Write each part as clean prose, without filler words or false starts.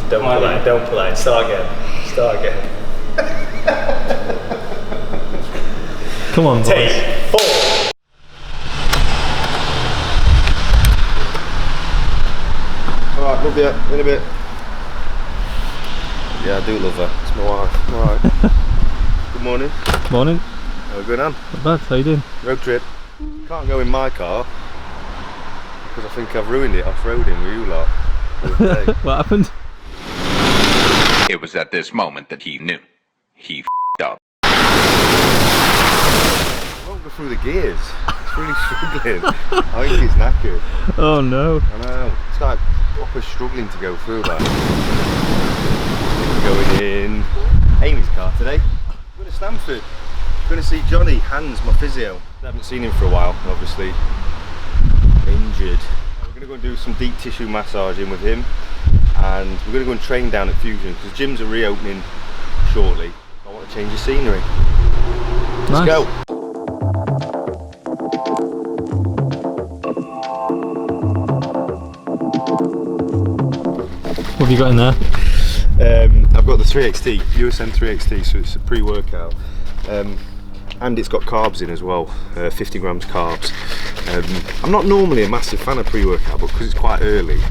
Don't pull out. Don't pull out. Start again. Start again. Come on, boys. Take 4. Alright, love you. In a bit. Yeah, I do love her. It's my wife. Alright. Good morning. Morning. How are we going on? Not bad. How you doing? Road trip. Can't go in my car because I think I've ruined it off-roading with you lot. What happened? It was at this moment that he knew. He f***ed up. I won't go through the gears. It's really struggling. I think it's knackered. Oh no. I know. It's like proper struggling to go through that. Going in Amy's car today. We're going to Stamford. We're going to see Johnny, Hans, my physio. I haven't seen him for a while, obviously. Injured. We're going to go and do some deep tissue massaging with him. And we're going to go and train down at Fusion because gyms are reopening shortly. I want to change the scenery. Let's go. What have you got in there? I've got the 3XT, USN 3XT, so it's a pre-workout. And it's got carbs in as well, 50 grams carbs. I'm not normally a massive fan of pre-workout, but because it's quite early-ish,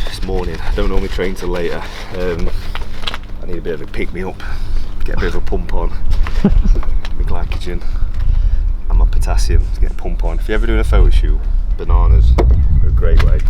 this morning, I don't normally train till later. I need a bit of a pick-me-up, get a bit of a pump on. My glycogen and my potassium to get a pump on. If you're ever doing a photo shoot, bananas are a great way.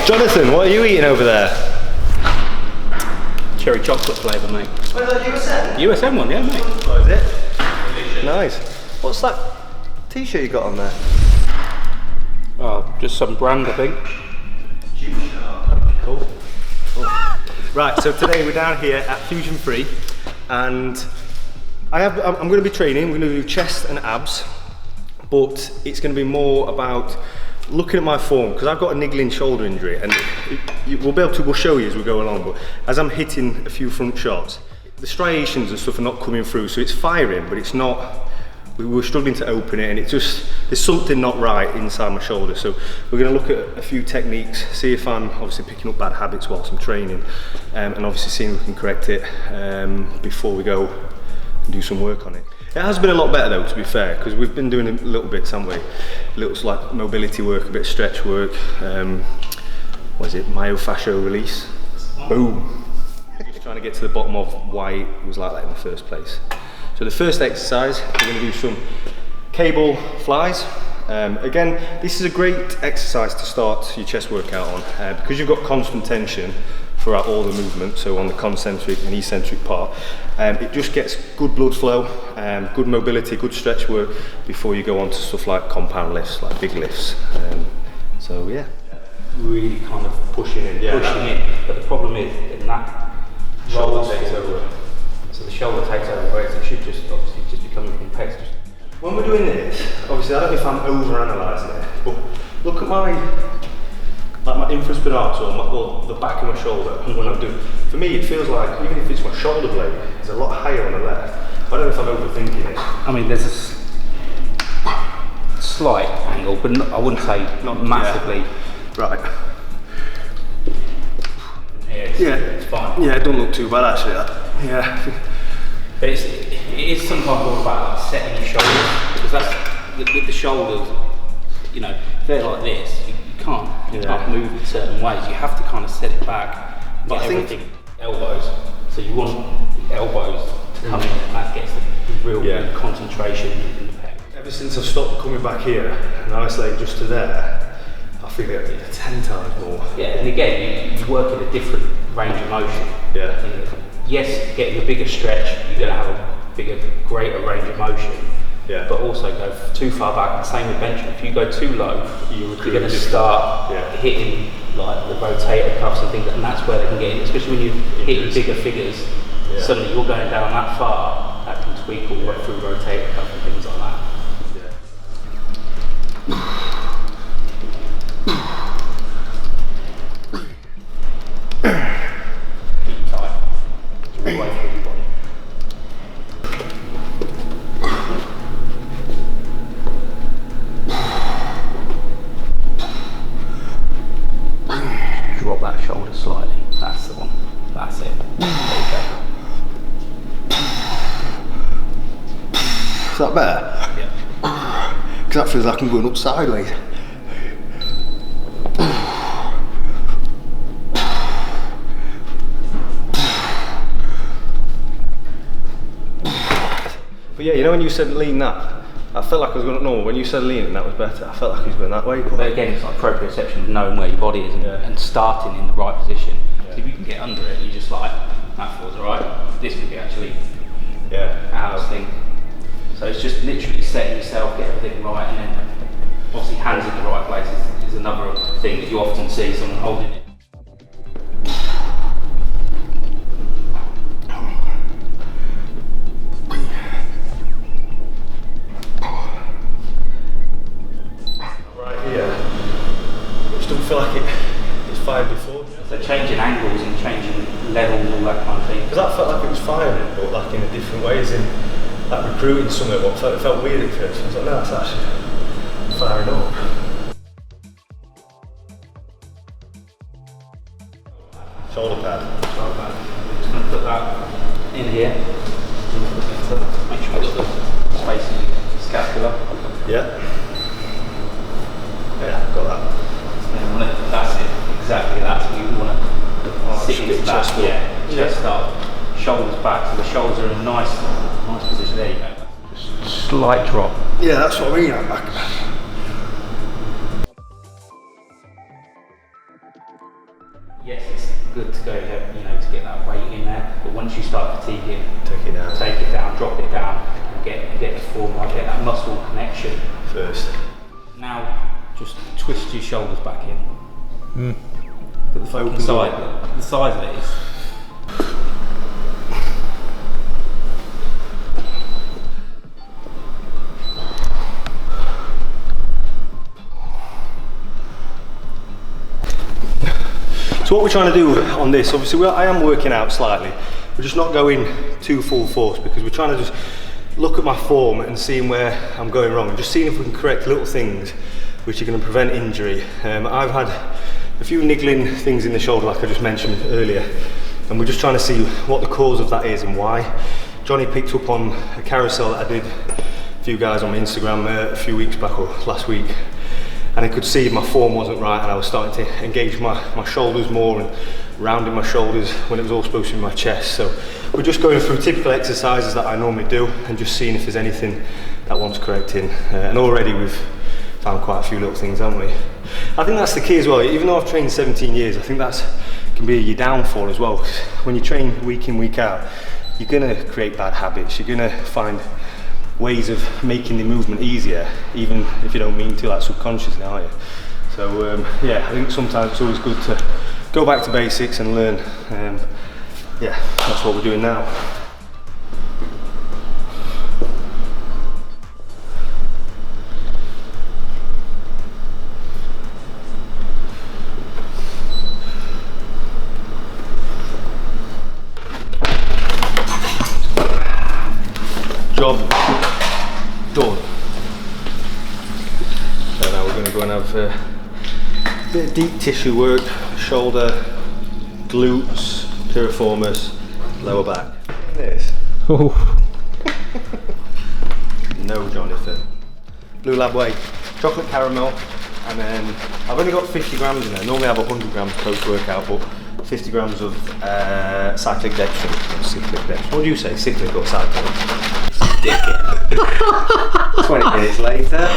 Jonathan, what are you eating over there? Cherry chocolate flavour, mate. Oh, is that USN? USM one, yeah, mate. What is it? Nice. What's that t-shirt you got on there? Oh, just some brand, I think. Cool. Right, so today we're down here at Fusion 3 and I'm going to be training. We're going to do chest and abs, but it's going to be more about looking at my form because I've got a niggling shoulder injury, and we'll show you as we go along. But as I'm hitting a few front shots, the striations and stuff are not coming through, so it's firing, but it's not. We're struggling to open it, and it's just there's something not right inside my shoulder. So we're going to look at a few techniques, see if I'm obviously picking up bad habits whilst I'm training, and obviously seeing if we can correct it before we go and do some work on it. It has been a lot better though, to be fair, because we've been doing a little bits, haven't we? Little like mobility work, a bit of stretch work. What is it? Myofascial release. Boom. Just trying to get to the bottom of why it was like that in the first place. So the first exercise, we're going to do some cable flies. Again, this is a great exercise to start your chest workout on because you've got constant tension throughout all the movement, so on the concentric and eccentric part. It just gets good blood flow, good mobility, good stretch work before you go on to stuff like compound lifts, like big lifts. So yeah. Really kind of pushing in, but the problem is in that Shoulder takes over. So the shoulder takes over, whereas it should just obviously just be coming from pecs. When we're doing this, obviously I don't know if I'm over-analysing it, but look at my infraspinatus or the back of my shoulder when I'm doing. For me, it feels like even if it's my shoulder blade, it's a lot higher on the left. I don't know if I'm overthinking it. I mean, there's a slight angle, but I wouldn't say not massively. Yeah. Right. Yeah, it's fine. Yeah, it don't look too bad actually. Yeah. But it is sometimes all about like setting your shoulders, because that's with the shoulders. You know, if they're like this, you can't move in certain ways. You have to kind of set it back. But I think elbows. So you want the elbows to come in, and that gets the real good concentration in the pec. Ever since I've stopped coming back here and isolate just to there, I feel it 10 times more. Yeah, and again, you work in a different range of motion. Yeah. And yes, getting a bigger stretch, you're going to have a greater range of motion. Yeah. But also go too far back, and same with bench. If you go too low, you're going to start hitting like the rotator cuffs and things, and that's where they can get in, especially when you're hitting bigger figures. Yeah. Suddenly you're going down that far, that can tweak all the way through rotator cuff and things like that. Keep tight. All the way through your body. Because that feels like I'm going up sideways. But yeah, you know when you said lean that, I felt like I was going up normal. When you said leaning, that was better. I felt like I was going that way. But again, it's like proprioception of knowing where your body is and starting in the right position. So if you can get under it, and you're just like, that feels alright. This would be actually out of sync. So it's just literally setting yourself, get everything right, and then obviously hands in the right places is another thing that you often see someone holding it. Right here, which doesn't feel like it's fired before. So changing angles and changing levels, all that kind of thing. Because that felt like it was firing, but like in a different way, as in like recruiting something. But it felt weird at first. I was like, no, that's actually firing up. Shoulder pad. Just going to put that in here. Make sure we've got the space in the scapula. Yeah. Yeah, got that. And that's it, exactly that. So you want to sit into that, chest up, shoulders back, so the shoulders are in a nice position. There you go. Just slight drop. Yeah, that's what I mean. Back. Yes, it's good to go ahead, to get that weight in there. But once you start fatiguing, Take it down, drop it down, and get the form right, get that muscle connection first. Now, just twist your shoulders back in. Put the fucking side. The size of it is. So what we're trying to do on this, obviously I am working out slightly. We're just not going too full force because we're trying to just look at my form and seeing where I'm going wrong and just seeing if we can correct little things which are going to prevent injury. I've had a few niggling things in the shoulder like I just mentioned earlier, and we're just trying to see what the cause of that is and why. Johnny picked up on a carousel that I did a few guys on my Instagram a few weeks back or last week, and I could see my form wasn't right and I was starting to engage my shoulders more and rounding my shoulders when it was all supposed to be my chest. So we're just going through typical exercises that I normally do and just seeing if there's anything that wants correcting, and already we've found quite a few little things, haven't we? I think that's the key as well. Even though I've trained 17 years, I think that's can be your downfall as well. Because when you train week in, week out, you're gonna create bad habits. You're gonna find ways of making the movement easier, even if you don't mean to, like subconsciously, are you? So yeah, I think sometimes it's always good to go back to basics and learn. Yeah, that's what we're doing now. Job done. So now we're going to go and have a bit of deep tissue work, shoulder, glutes, piriformis, lower back. This. Oh. No, Jonathan. Blue Lab Whey, chocolate caramel, and then I've only got 50 grams in there. Normally I have 100 grams post-workout, but 50 grams of cyclic dextrin. Cyclic dextrin. What do you say, cyclic or cyclic? 20 minutes later.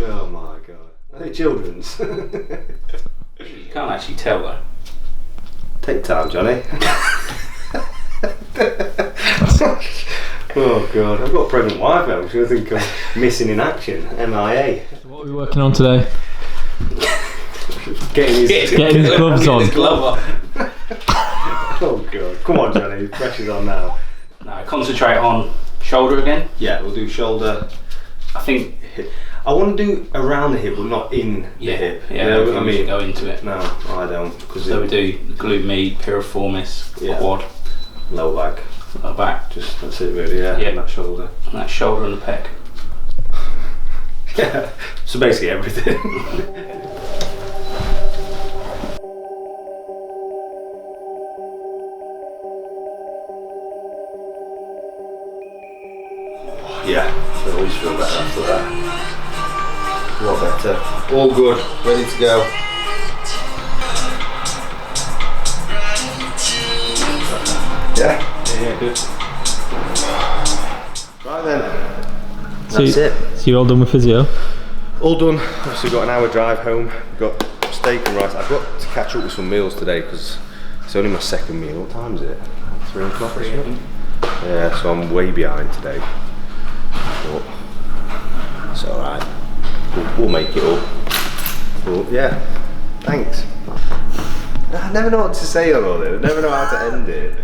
Oh my god. Are they children's? You can't actually tell though. Take time, Johnny. Oh god, I've got a pregnant wife now. She's going to think I'm missing in action. MIA. What are we working on today? Getting his gloves on. Oh god, come on Johnny, pressure's on now. Now concentrate on shoulder again. Yeah, we'll do shoulder. I think Hip. I want to do around the hip, but not in the hip. Yeah, you know what I we should mean? go into it. No, I don't. So we do glute med, piriformis, quad, low back. lower back, Just that's it really, yeah. Yeah. And that shoulder. and that shoulder and the pec. Yeah. So basically everything. Yeah, I always feel better after that. A lot better. All good, ready to go. Yeah, good. Right then. That's it. So you're all done with physio? All done. Obviously got an hour drive home. Got steak and rice. I've got to catch up with some meals today because it's only my second meal. What time is it? 3 o'clock or something? Yeah, so I'm way behind today. But it's alright. We'll make it up. But yeah, thanks. I never know what to say on all this. I never know how to end it.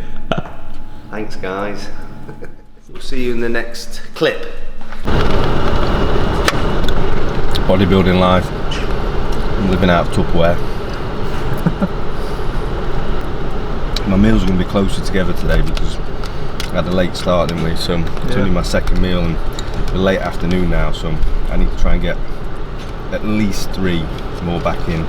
Thanks guys. We'll see you in the next clip. Bodybuilding life. I'm living out of Tupperware. My meals are going to be closer together today because I had a late start, didn't we? So it's only my second meal and the late afternoon now, so I need to try and get at least 3 more back in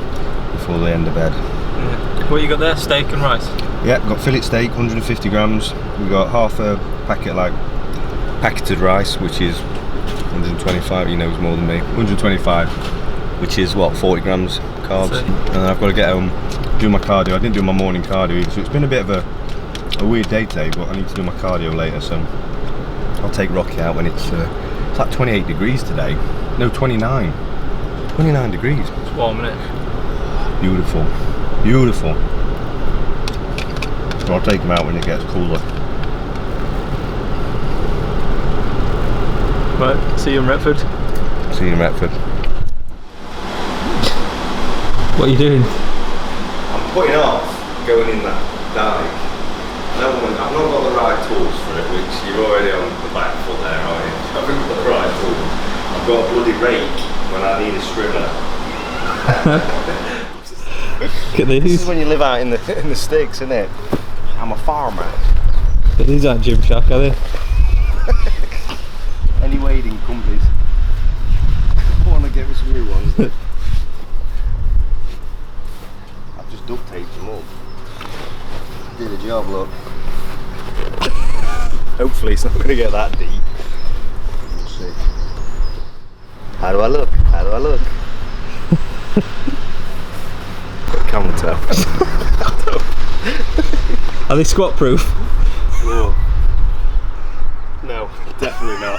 before the end of bed. Yeah. What you got there? Steak and rice? Yeah, got fillet steak, 150 grams. We got half a packet like packeted rice, which is 125, he knows more than me. 125, which is what, 40 grams carbs. And then I've got to get home, do my cardio. I didn't do my morning cardio either, so it's been a bit of a weird day today, but I need to do my cardio later, so I'll take Rocky out when it's like 28 degrees today. No, 29. 29 degrees. It's warm, isn't it? Beautiful. Beautiful. So I'll take him out when it gets cooler. Right, see you in Retford. See you in Retford. What are you doing? I'm putting off going in that dike. I've not got the right tools for it, which you're already on the back foot there, aren't you? I haven't got the right tools. I've got a bloody rake when I need a strimmer. Look at This these. is when you live out in the sticks, isn't it? I'm a farmer. These aren't Gymshark, are they? Any wading companies? I want to get me some new ones. I've just duct taped them up. Did a job, look. Hopefully it's not going to get that deep. We'll see. How do I look? How do I look? Got a camera tap. Are they squat proof? Whoa. No, definitely not.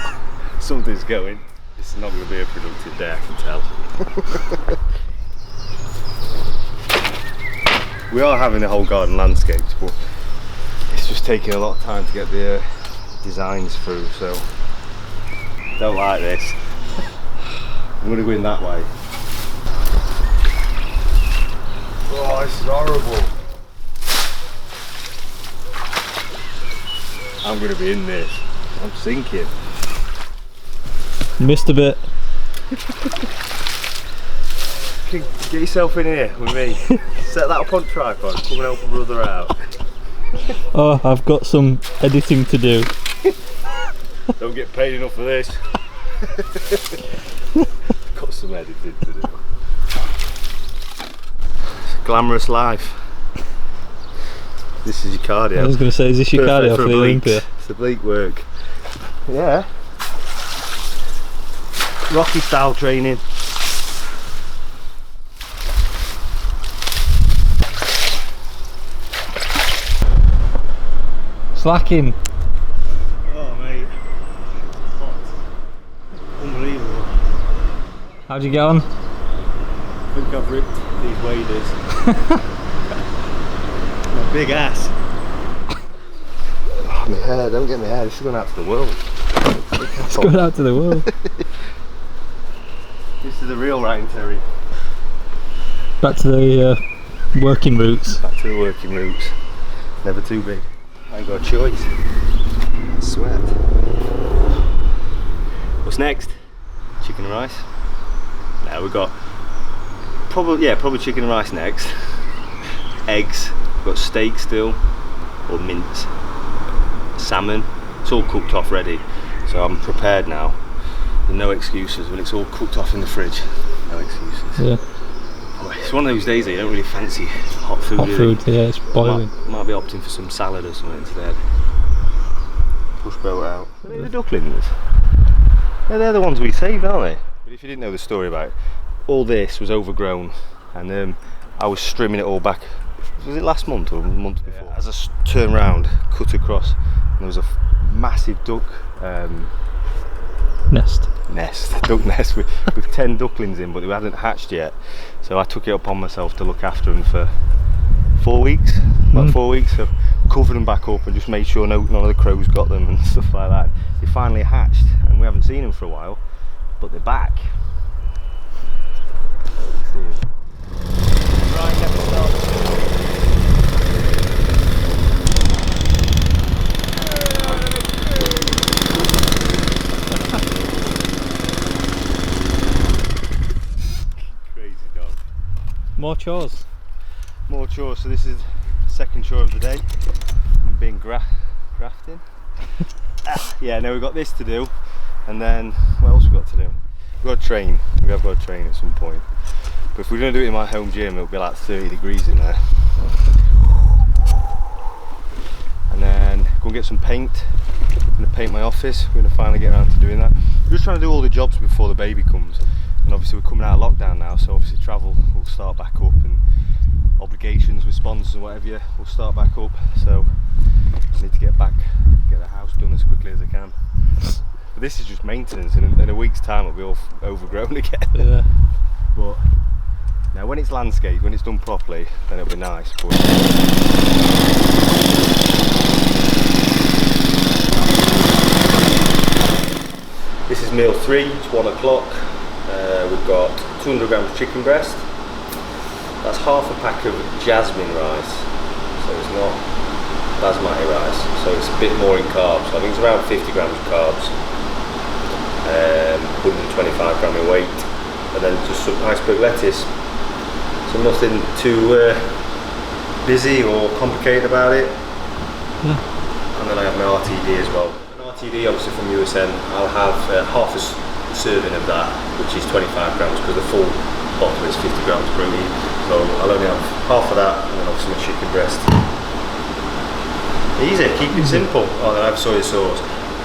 Something's going. It's not going to be a productive day, I can tell. We are having the whole garden landscapes, but it's just taking a lot of time to get the designs through, so don't like this. I'm going to go in that way. Oh, this is horrible. I'm going to be in this. I'm sinking. Missed a bit. Get yourself in here with me. Set that up on tripod, come and help a brother out. Oh, I've got some editing to do. Don't get paid enough for this. Got some editing to do. It's a glamorous life. This is your cardio. I was going to say, is this your Perfect cardio for the obliques. Olympia? It's the oblique work. Yeah. Rocky style training. Slacking. Oh mate. Hot. Unbelievable. How'd you get on? I think I've ripped these waders. My big ass. Oh, my hair, don't get my hair, this is going out to the world. It's going out to the world. This is the real Ryan Terry. Back to the working routes. Back to the working roots. Never too big. I ain't got a choice. I sweat. What's next? Chicken and rice? No, we've got probably chicken and rice next. Eggs. We've got steak still, or mince. Salmon. It's all cooked off ready, so I'm prepared now. There's no excuses when it's all cooked off in the fridge. No excuses. Yeah. It's one of those days that you don't really fancy hot food. Hot food, yeah, it's boiling. Might be opting for some salad or something instead. Push boat out. Are they the ducklings? Yeah, they're the ones we saved, aren't they? But if you didn't know the story about it, all this was overgrown, and I was trimming it all back. Was it last month or the month before? As I turned round, cut across, and there was a massive duck duck nest with 10 ducklings in, but they hadn't hatched yet. So I took it upon myself to look after them for 4 weeks, about 4 weeks. So covered them back up and just made sure none of the crows got them and stuff like that. They finally hatched, and we haven't seen them for a while, but they're back. Right, get me started. Crazy dog. More chores. More chores. So this is the second chore of the day. I'm being grafting. Yeah, now we've got this to do, and then what else we've got to do? We've got to train. We have got to train at some point. But if we're going to do it in my home gym, it'll be like 30 degrees in there. And then go and get some paint. I'm going to paint my office. We're going to finally get around to doing that. We're just trying to do all the jobs before the baby comes. And obviously we're coming out of lockdown now, so obviously travel will start back up, and obligations with sponsors and whatever will start back up. So I need to get the house done as quickly as I can. But this is just maintenance, and in a week's time it'll be all overgrown again. Yeah. But now when it's landscape, when it's done properly, then it'll be nice. But this is meal 3, it's 1 o'clock. We've got 200 grams chicken breast. That's half a pack of jasmine rice, so it's not basmati rice, so it's a bit more in carbs. I think it's around 50 grams of carbs, 125 gram in weight, and then just some iceberg lettuce. So nothing too busy or complicated about it. Yeah. And then I have my RTD as well. An RTD obviously from USN, I'll have half a serving of that, which is 25 grams, because the full bottle is 50 grams protein. So I'll only have half of that, and then obviously my chicken breast. Easy, keep it simple. Oh, then I have soy sauce.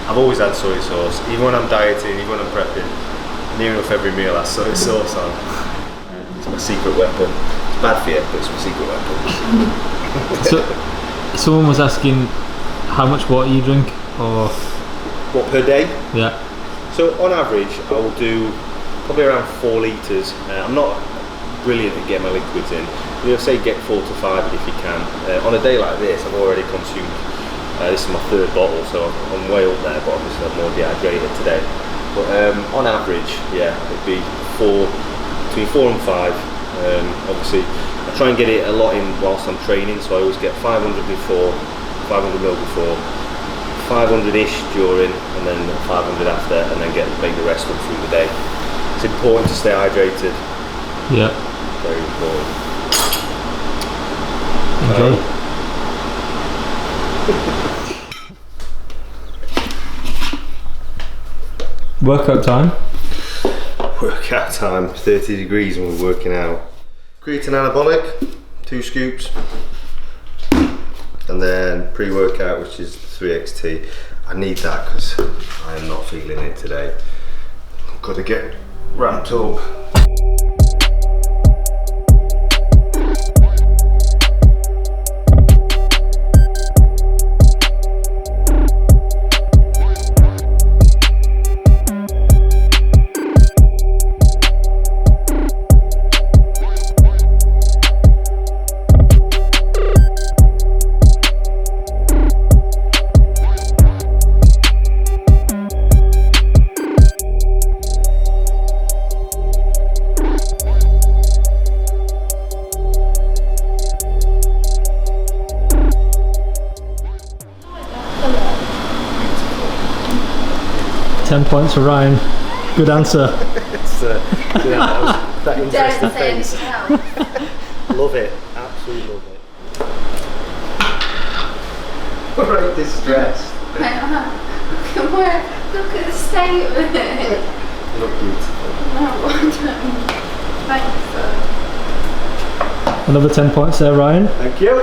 I've always had soy sauce, even when I'm dieting, even when I'm prepping. Near enough every meal has soy sauce on. It's my secret weapon. It's bad for you, but it's my secret weapon. So, someone was asking how much water you drink, or What, per day? yeah. So on average, I will do probably around 4 litres. I'm not brilliant at getting my liquids in. You'll say get 4 to 5 if you can. On a day like this, I've already consumed, this is my 3rd bottle, so I'm way up there, but obviously I'm more dehydrated today. But on average, yeah, it'd be between 4 and 5. Obviously, I try and get it a lot in whilst I'm training, so I always get 500 before, 500 ml before, 500-ish during, and then 500 after, and then make the rest up through the day. It's important to stay hydrated. Yeah. Very important. Enjoy. Workout time. Workout time, 30 degrees when we're working out. Creatine anabolic, 2 scoops. And then pre-workout, which is 3XT. I need that because I am not feeling it today. I've got to get ramped up. 10 points for Ryan. Good answer. That interesting Don't say face. anything else. Love it, absolutely love it. Right, distressed. Look at the statement. Look beautiful. No, I don't. Thanks, sir. Another 10 points there, Ryan. Thank you.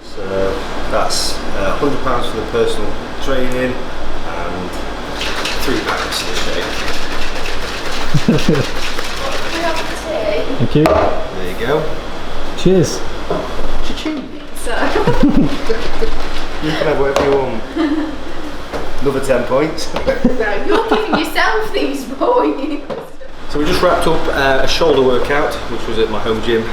So that's £100 for the personal training and 3 packs of shake. We have tea. Thank you. There you go. Cheers. So, You can have whatever you want. Another 10 points. no, you're giving yourself these points. So we just wrapped up a shoulder workout, which was at my home gym.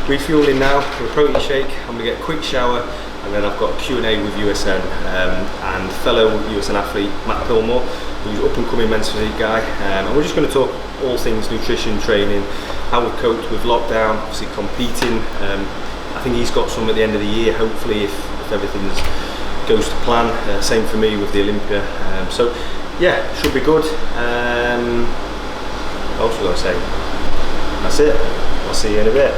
Refueling now with a protein shake. I'm going to get a quick shower, and then I've got a Q&A with USN and fellow USN athlete Matt Pillmore, who's up and coming men's physique guy. And we're just going to talk all things nutrition, training, how we've coped with lockdown, obviously competing. I think he's got some at the end of the year, hopefully, if everything goes to plan. Same for me with the Olympia. So yeah, should be good. What else was I saying? That's it. I'll see you in a bit.